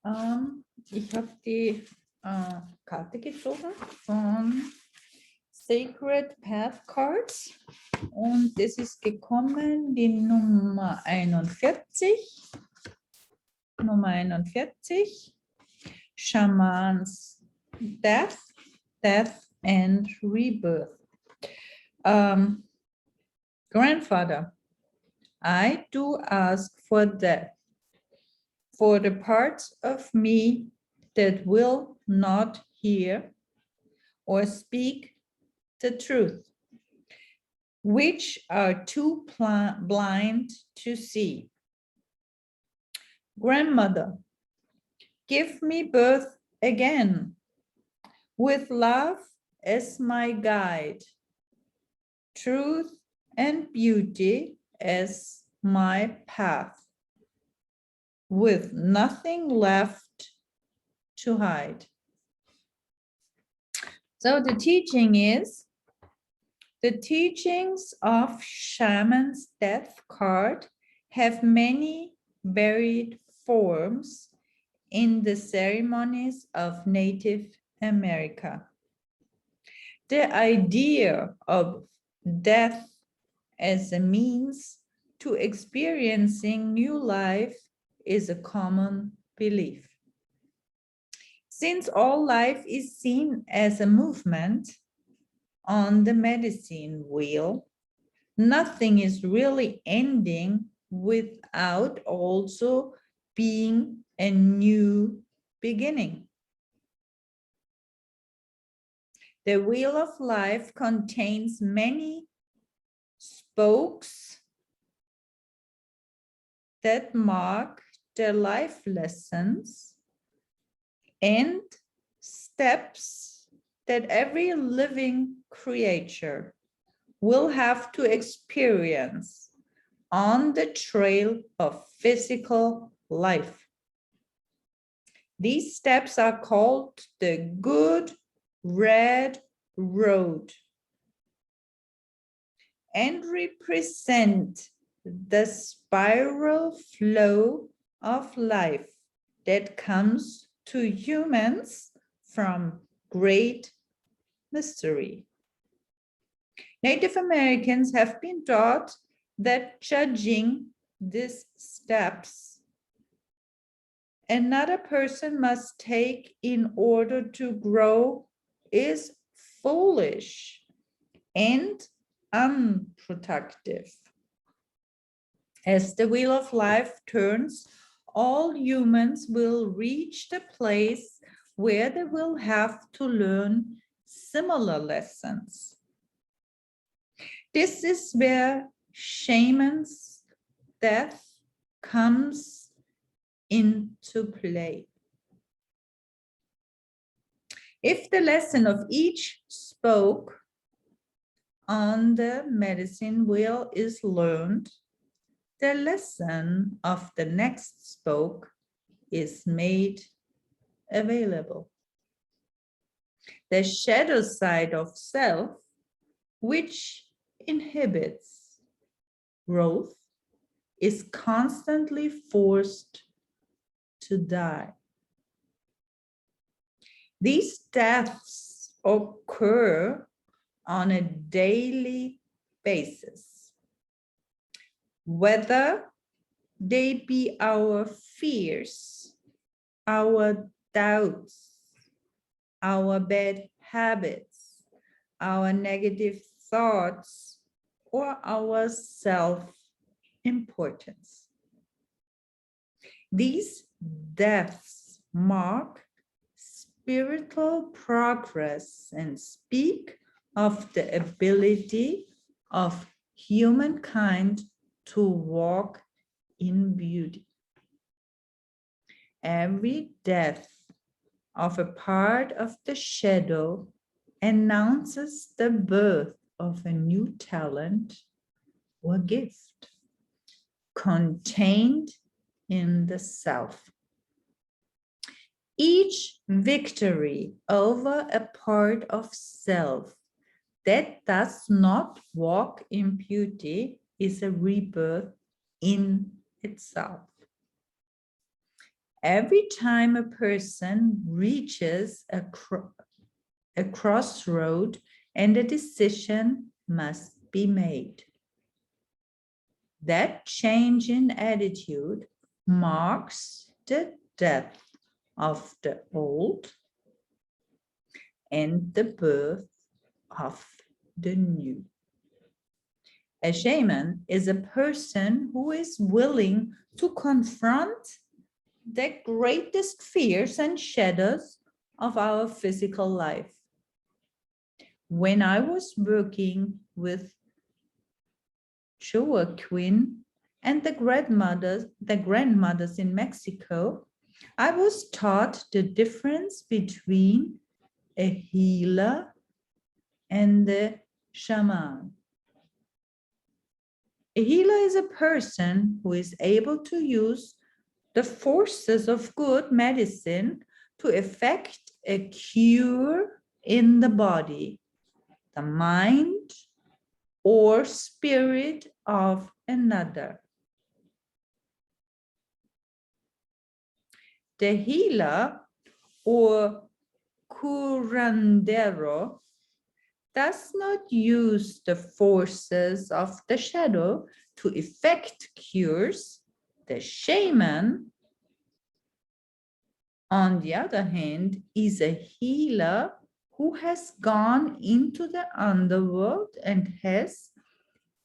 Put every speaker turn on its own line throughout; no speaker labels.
Ich habe die Karte gezogen von Sacred Path Cards und es ist gekommen die Nummer 41. Nummer 41. Shaman's Death, Death and Rebirth. Grandfather, I do ask for death, for the parts of me that will not hear or speak the truth, which are too blind to see. Grandmother, give me birth again, with love as my guide, truth and beauty as my path, with nothing left to hide. So the teaching is, the teachings of Shaman's Death card have many varied forms in the ceremonies of Native America. The idea of death as a means to experiencing new life is a common belief. Since all life is seen as a movement on the medicine wheel, nothing is really ending without also being a new beginning. The wheel of life contains many spokes that mark the life lessons and steps that every living creature will have to experience on the trail of physical life. These steps are called the Good Red Road and represent the spiral flow of life that comes to humans from great mystery. Native Americans have been taught that judging these steps another person must take in order to grow is foolish and unproductive. As the wheel of life turns, all humans will reach the place where they will have to learn similar lessons. This is where Shaman's death comes into play. If the lesson of each spoke on the medicine wheel is learned, the lesson of the next spoke is made available. The shadow side of self, which inhibits growth, is constantly forced to die. These deaths occur on a daily basis, whether they be our fears, our doubts, our bad habits, our negative thoughts, or our self-importance. These deaths mark spiritual progress and speak of the ability of humankind to walk in beauty. Every death of a part of the shadow announces the birth of a new talent or gift contained in the self. Each victory over a part of self that does not walk in beauty is a rebirth in itself. Every time a person reaches a crossroad and a decision must be made. That change in attitude marks the death of the old and the birth of the new. A shaman is a person who is willing to confront the greatest fears and shadows of our physical life. When I was working with Joaquin and the grandmothers in Mexico, I was taught the difference between a healer and the shaman. A healer is a person who is able to use the forces of good medicine to effect a cure in the body, the mind, or spirit of another. The healer or curandero does not use the forces of the shadow to effect cures. The shaman, on the other hand, is a healer who has gone into the underworld and has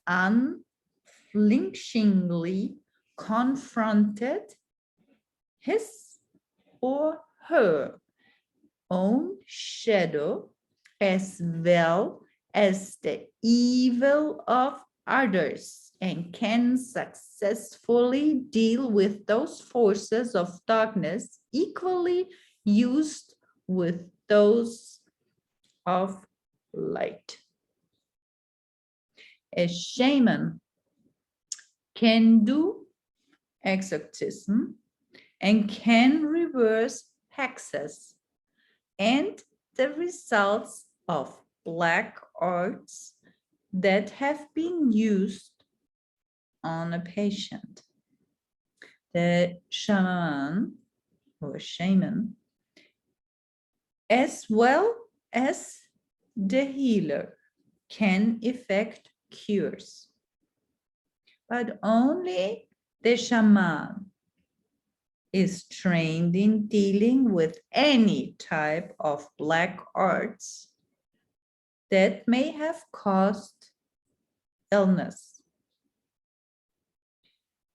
unflinchingly confronted his or her own shadow as well as the evil of others and can successfully deal with those forces of darkness equally used with those of light. A shaman can do exorcism and can reverse hexes and the results of black arts that have been used on a patient. The shaman or shaman, as well as the healer, can effect cures, but only the shaman is trained in dealing with any type of black arts that may have caused illness.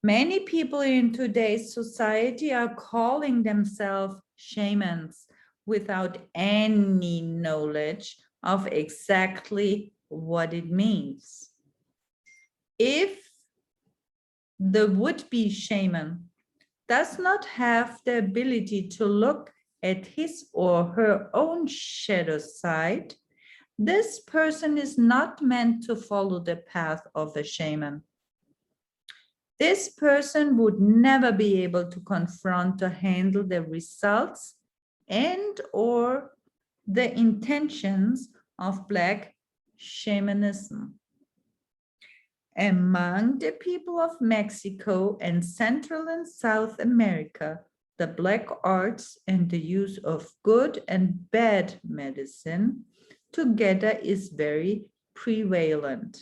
Many people in today's society are calling themselves shamans without any knowledge of exactly what it means. If the would-be shaman does not have the ability to look at his or her own shadow side, this person is not meant to follow the path of a shaman. This person would never be able to confront or handle the results and or the intentions of Black shamanism. Among the people of Mexico and Central and South America, the Black arts and the use of good and bad medicine together is very prevalent.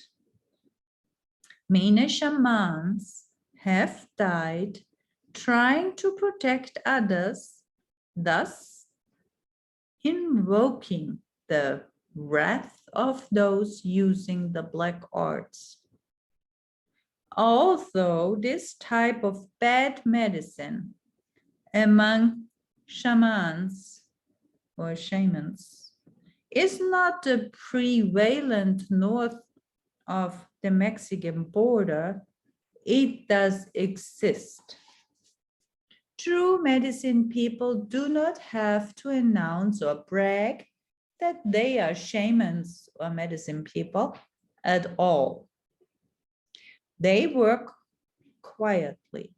Many shamans have died trying to protect others, thus invoking the wrath of those using the black arts. Although this type of bad medicine among shamans or shamans is not the prevalent north of the Mexican border, it does exist. True medicine people do not have to announce or brag that they are shamans or medicine people at all. They work quietly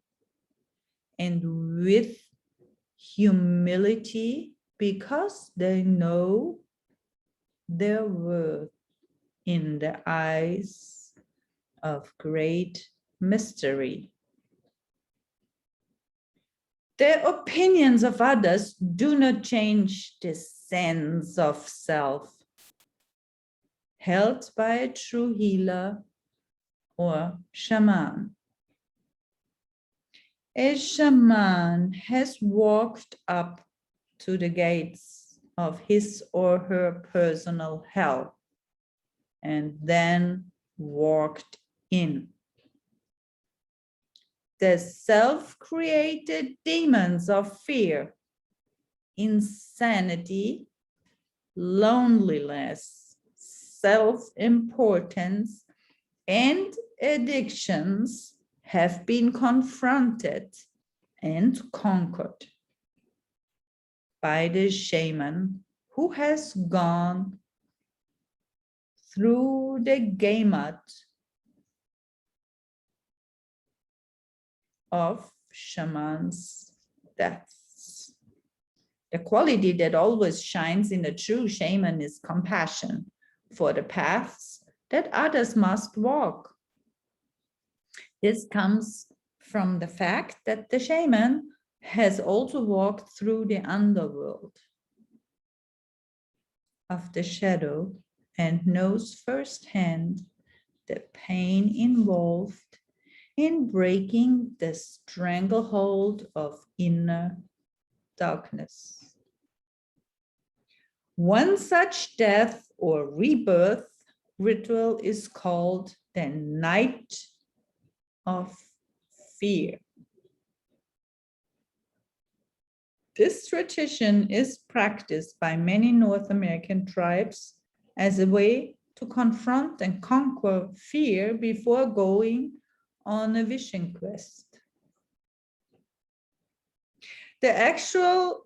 and with humility because they know their worth in the eyes of great mystery. The opinions of others do not change the sense of self held by a true healer or shaman. A shaman has walked up to the gates of his or her personal hell and then walked in. The self-created demons of fear, insanity, loneliness, self-importance, and addictions have been confronted and conquered by the shaman who has gone through the gamut of shaman's deaths. The quality that always shines in a true shaman is compassion for the paths that others must walk. This comes from the fact that the shaman has also walked through the underworld of the shadow and knows firsthand the pain involved in breaking the stranglehold of inner darkness. One such death or rebirth ritual is called the Night of Fear. This tradition is practiced by many North American tribes as a way to confront and conquer fear before going on a vision quest. The actual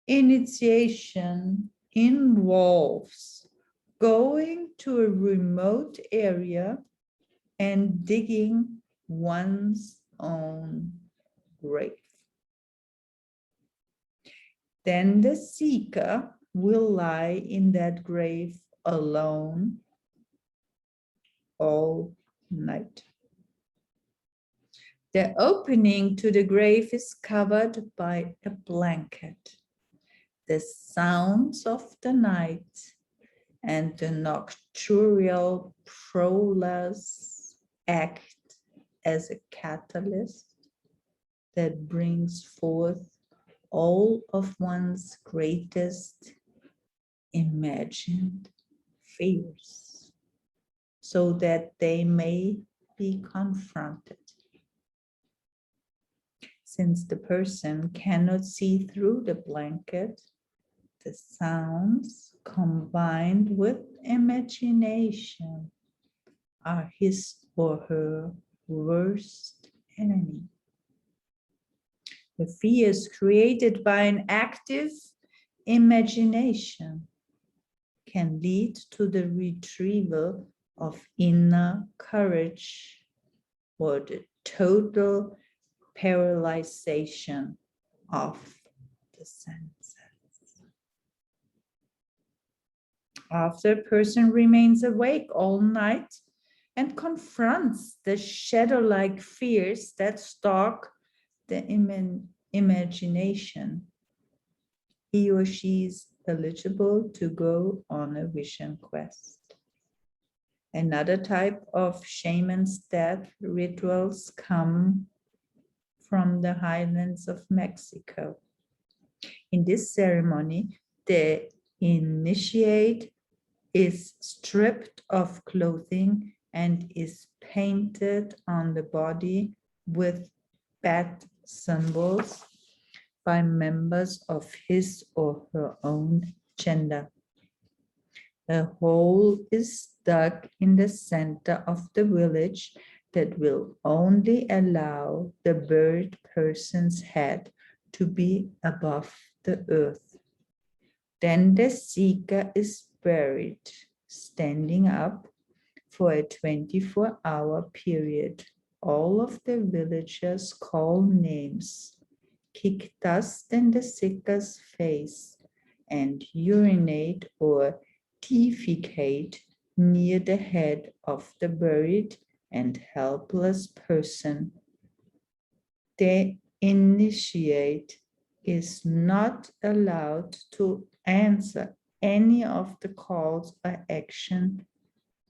initiation involves going to a remote area and digging one's own grave. Then the seeker will lie in that grave alone all night. The opening to the grave is covered by a blanket. The sounds of the night and the nocturnal prowlers act as a catalyst that brings forth all of one's greatest imagined fears, so that they may be confronted. Since the person cannot see through the blanket, the sounds combined with imagination are his or her worst enemy. The fears created by an active imagination can lead to the retrieval of inner courage or the total paralyzation of the senses. After a person remains awake all night and confronts the shadow-like fears that stalk the imagination, he or she is eligible to go on a vision quest. Another type of shaman's death rituals come from the highlands of Mexico. In this ceremony, the initiate is stripped of clothing and is painted on the body with bat symbols by members of his or her own gender. A hole is dug in the center of the village that will only allow the buried person's head to be above the earth. Then the seeker is buried, standing up for a 24-hour period. All of the villagers call names, kick dust in the seeker's face, and urinate or defecate near the head of the buried and helpless person. The initiate is not allowed to answer any of the calls or action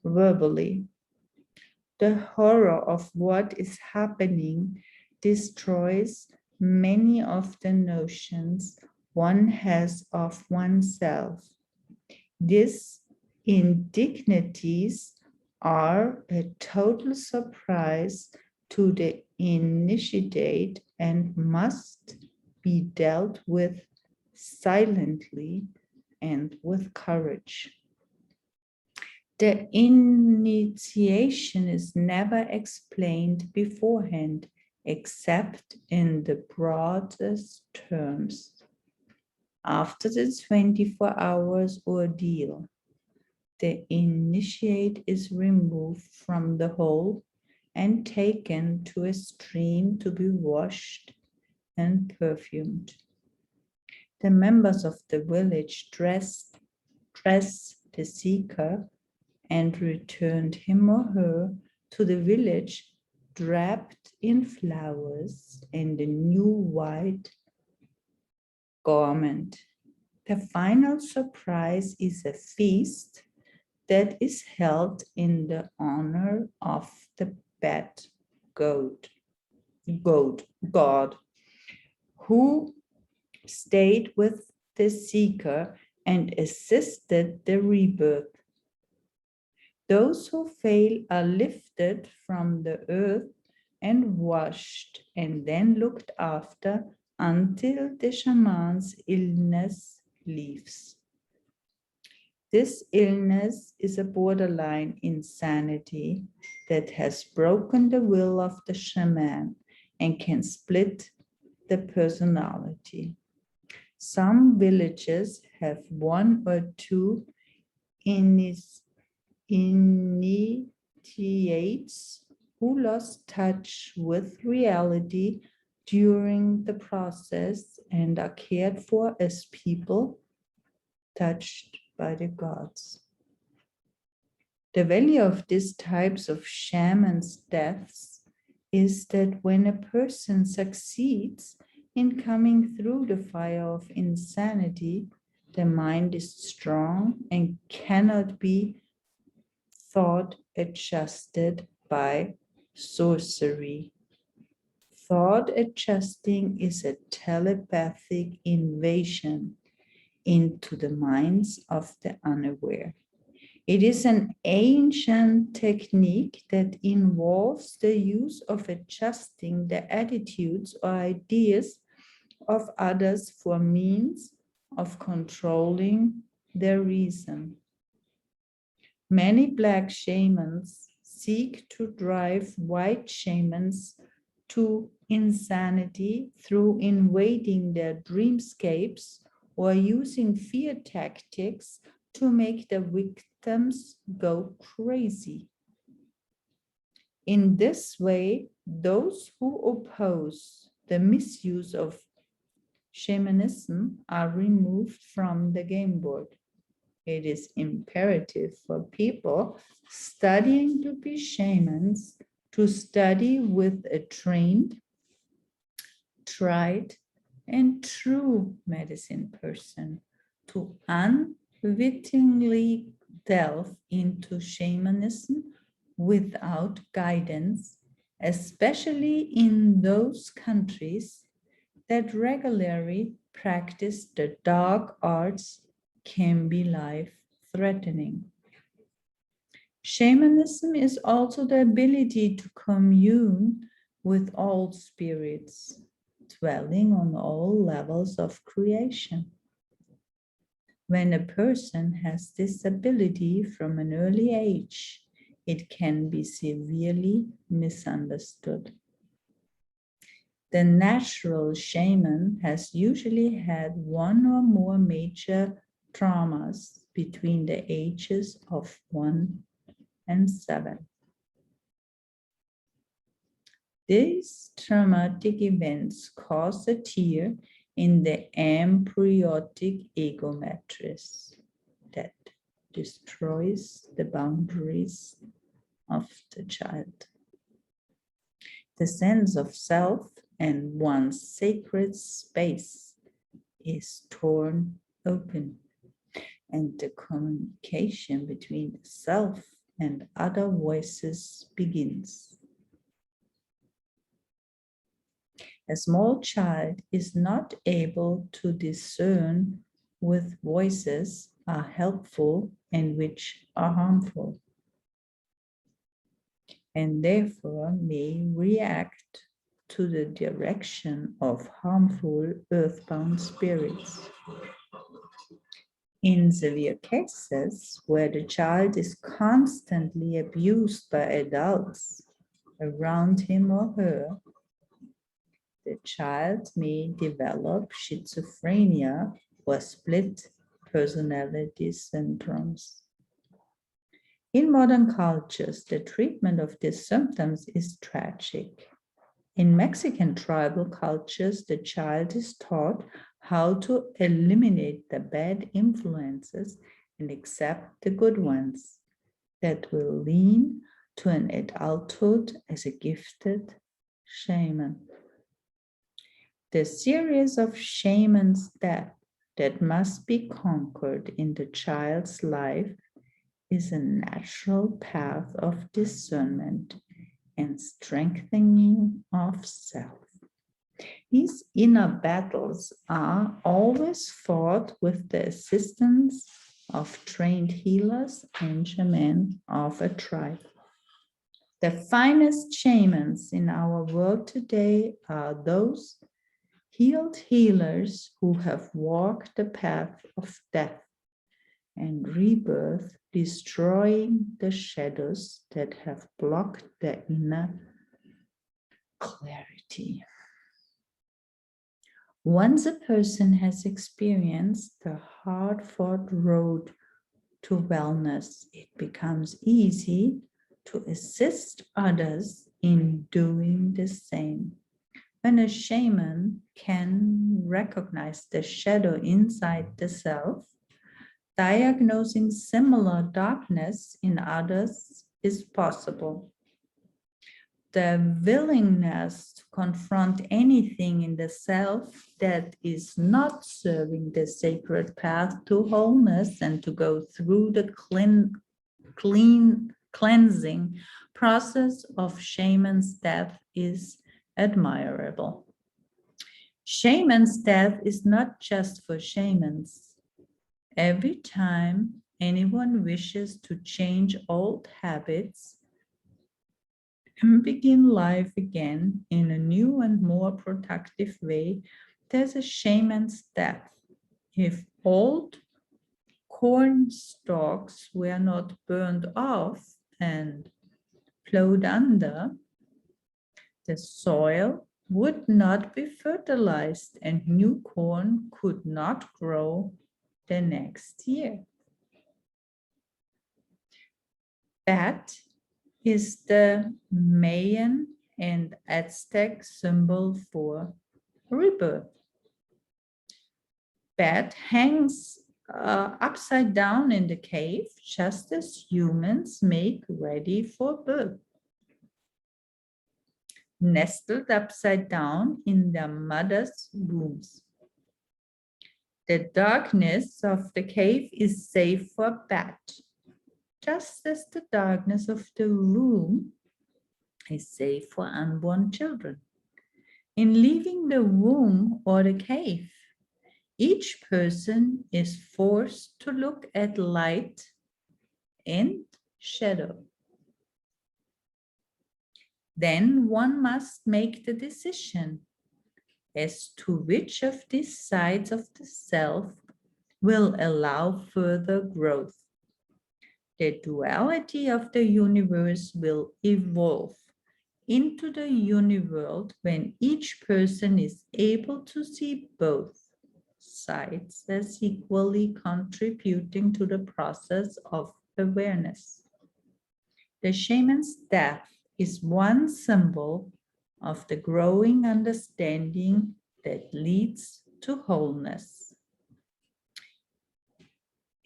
verbally. The horror of what is happening destroys many of the notions one has of oneself. These indignities are a total surprise to the initiate and must be dealt with silently and with courage. The initiation is never explained beforehand, except in the broadest terms. After the 24 hours ordeal, the initiate is removed from the hole and taken to a stream to be washed and perfumed. The members of the village dress the seeker and returned him or her to the village draped in flowers and a new white garment. The final surprise is a feast that is held in the honor of the bad god, who stayed with the seeker and assisted the rebirth. Those who fail are lifted from the earth and washed and then looked after until the shaman's illness leaves. This illness is a borderline insanity that has broken the will of the shaman and can split the personality. Some villages have one or two initiates who lost touch with reality during the process and are cared for as people touched by the gods. The value of these types of shamans' deaths is that when a person succeeds in coming through the fire of insanity, the mind is strong and cannot be thought adjusted by sorcery. Thought adjusting is a telepathic invasion into the minds of the unaware. It is an ancient technique that involves the use of adjusting the attitudes or ideas of others for means of controlling their reason. Many black shamans seek to drive white shamans to insanity through invading their dreamscapes or using fear tactics to make the victims go crazy. In this way, those who oppose the misuse of shamanism are removed from the game board. It is imperative for people studying to be shamans to study with a trained, tried, and true medicine person to unwittingly delve into shamanism without guidance, especially in those countries that regularly practice the dark arts, can be life-threatening. Shamanism is also the ability to commune with all spirits, dwelling on all levels of creation. When a person has this ability from an early age, it can be severely misunderstood. The natural shaman has usually had one or more major traumas between the ages of 1 and 7. These traumatic events cause a tear in the embryonic ego matrix that destroys the boundaries of the child. The sense of self and one's sacred space is torn open, and the communication between the self and other voices begins. A small child is not able to discern which voices are helpful and which are harmful, and therefore may react to the direction of harmful earthbound spirits. In severe cases where the child is constantly abused by adults around him or her, the child may develop schizophrenia or split personality syndromes. In modern cultures, the treatment of these symptoms is tragic. In Mexican tribal cultures, the child is taught how to eliminate the bad influences and accept the good ones that will lead to an adulthood as a gifted shaman. The series of shaman's death that must be conquered in the child's life is a natural path of discernment and strengthening of self. These inner battles are always fought with the assistance of trained healers and shamans of a tribe. The finest shamans in our world today are those healed healers who have walked the path of death and rebirth, destroying the shadows that have blocked their inner clarity. Once a person has experienced the hard-fought road to wellness, it becomes easy to assist others in doing the same. When a shaman can recognize the shadow inside the self, diagnosing similar darkness in others is possible. The willingness to confront anything in the self that is not serving the sacred path to wholeness and to go through the cleansing process of shaman's death is admirable. Shaman's death is not just for shamans. Every time anyone wishes to change old habits and begin life again in a new and more productive way, there's a shaman's death. If old corn stalks were not burned off and plowed under, the soil would not be fertilized and new corn could not grow the next year. That is the Mayan and Aztec symbol for rebirth. Bat hangs upside down in the cave, just as humans make ready for birth. Nestled upside down in their mother's wombs. The darkness of the cave is safe for Bat, just as the darkness of the womb is safe for unborn children. In leaving the womb or the cave, each person is forced to look at light and shadow. Then one must make the decision as to which of these sides of the self will allow further growth. The duality of the universe will evolve into the uniworld when each person is able to see both sides as equally contributing to the process of awareness. The shaman's death is one symbol of the growing understanding that leads to wholeness.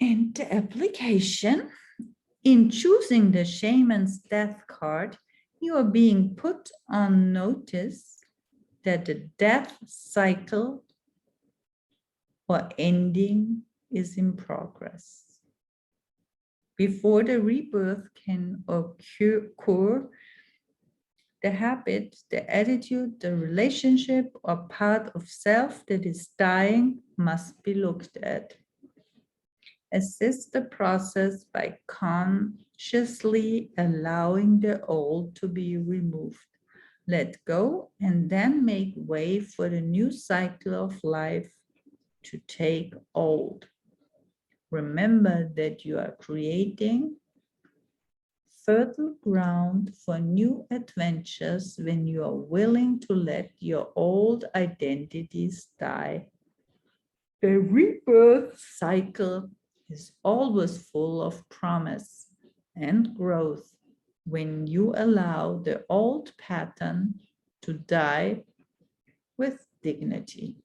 And the application: in choosing the shaman's death card, you are being put on notice that the death cycle or ending is in progress. Before the rebirth can occur, the habit, the attitude, the relationship, or part of self that is dying must be looked at. Assist the process by consciously allowing the old to be removed. Let go and then make way for the new cycle of life to take hold. Remember that you are creating fertile ground for new adventures when you are willing to let your old identities die. The rebirth cycle is always full of promise and growth when you allow the old pattern to die with dignity.